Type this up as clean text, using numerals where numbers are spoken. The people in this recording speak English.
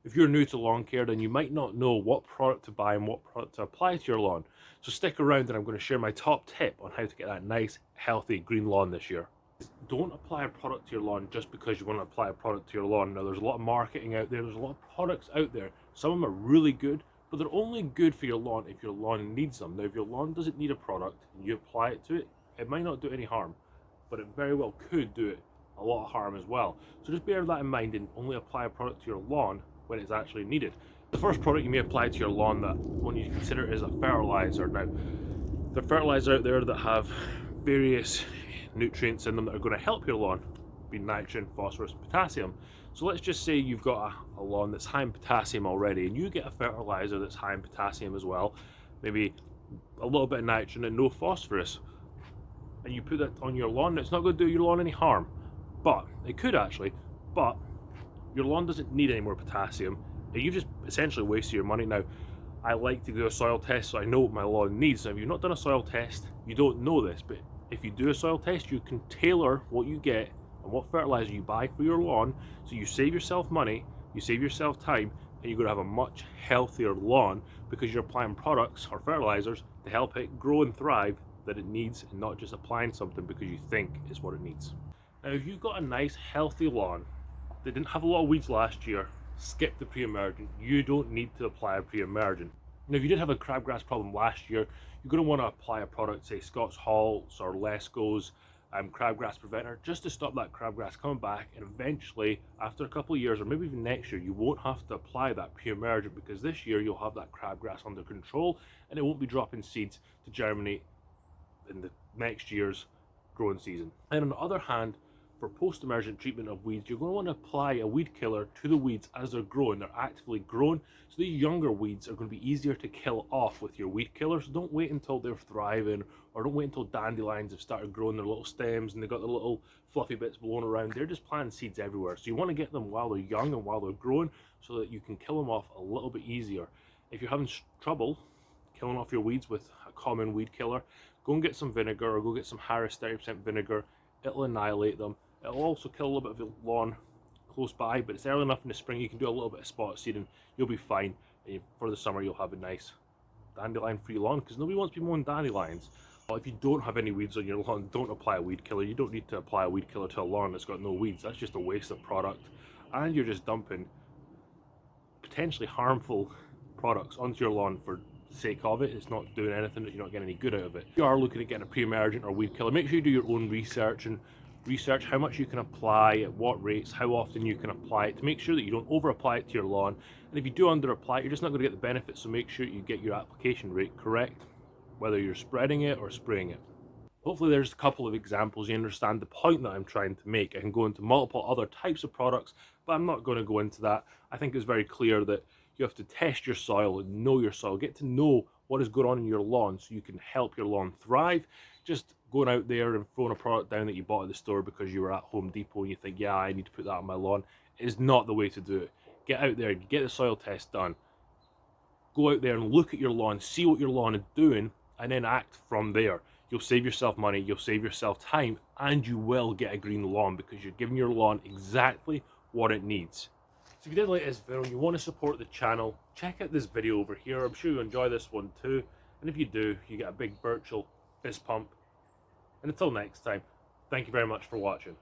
If you're new to lawn care, then you might not know what product to buy and what product to apply to your lawn. So stick around and I'm going to share my top tip on how to get that nice, healthy green lawn this year. Don't apply a product to your lawn just because you want to apply a product to your lawn. Now, there's a lot of marketing out there, there's a lot of products out there. Some of them are really good, but they're only good for your lawn if your lawn needs them. Now, if your lawn doesn't need a product and you apply it to it, it might not do any harm, but it very well could do it a lot of harm as well. So just bear that in mind and only apply a product to your lawn when it's actually needed. The first product you may apply to your lawn that one you consider is a fertilizer. Now, there are fertilizers out there that have various nutrients in them that are going to help your lawn, be nitrogen, phosphorus, potassium. So let's just say you've got a lawn that's high in potassium already, and you get a fertilizer that's high in potassium as well, maybe a little bit of nitrogen and no phosphorus, and you put that on your lawn. It's not going to do your lawn any harm, but it could actually. But your lawn doesn't need any more potassium, and you've just essentially wasted your money. Now, I like to do a soil test so I know what my lawn needs. Now, if you've not done a soil test, you don't know this, but if you do a soil test, you can tailor what you get and what fertilizer you buy for your lawn, so you save yourself money, you save yourself time, and you're going to have a much healthier lawn because you're applying products or fertilizers to help it grow and thrive that it needs, and not just applying something because you think is what it needs. Now, if you've got a nice healthy lawn that didn't have a lot of weeds last year, skip the pre-emergent. You don't need to apply a pre-emergent. Now, if you did have a crabgrass problem last year, you're going to want to apply a product, say Scott's Halts or Lesco's crabgrass preventer, just to stop that crabgrass coming back. And eventually, after a couple of years, or maybe even next year, you won't have to apply that pre-emergent, because this year you'll have that crabgrass under control and it won't be dropping seeds to germinate in the next year's growing season. And on the other hand, for post-emergent treatment of weeds, you're going to want to apply a weed killer to the weeds as they're growing. They're actively growing, so the younger weeds are going to be easier to kill off with your weed killer. So don't wait until they're thriving, or don't wait until dandelions have started growing their little stems and they've got the little fluffy bits blowing around. They're just planting seeds everywhere. So you want to get them while they're young and while they're growing, so that you can kill them off a little bit easier. If you're having trouble killing off your weeds with a common weed killer, go and get some vinegar, or go get some Harris 30% vinegar. It'll annihilate them. It'll also kill a little bit of the lawn close by, but it's early enough in the spring you can do a little bit of spot seeding. You'll be fine. And for the summer you'll have a nice dandelion-free lawn, because nobody wants to be mowing dandelions. Well, if you don't have any weeds on your lawn, don't apply a weed killer. You don't need to apply a weed killer to a lawn that's got no weeds. That's just a waste of product, and you're just dumping potentially harmful products onto your lawn for the sake of it. It's not doing anything, that you're not getting any good out of it. If you are looking at getting a pre-emergent or weed killer, make sure you do your own research and research how much you can apply, at what rates, how often you can apply it, to make sure that you don't over apply it to your lawn. And if you do under apply it, you're just not going to get the benefits. So make sure you get your application rate correct, whether you're spreading it or spraying it. Hopefully there's a couple of examples you understand the point that I'm trying to make. I can go into multiple other types of products, but I'm not going to go into that. I think it's very clear that you have to test your soil and know your soil, get to know what is going on in your lawn so you can help your lawn thrive. Just going out there and throwing a product down that you bought at the store because you were at Home Depot and you think, yeah, I need to put that on my lawn, is not the way to do it. Get out there, get the soil test done. Go out there and look at your lawn, see what your lawn is doing, and then act from there. You'll save yourself money, you'll save yourself time, and you will get a green lawn because you're giving your lawn exactly what it needs. So if you did like this video and you want to support the channel, check out this video over here. I'm sure you'll enjoy this one too. And if you do, you get a big virtual fist pump. And until next time, thank you very much for watching.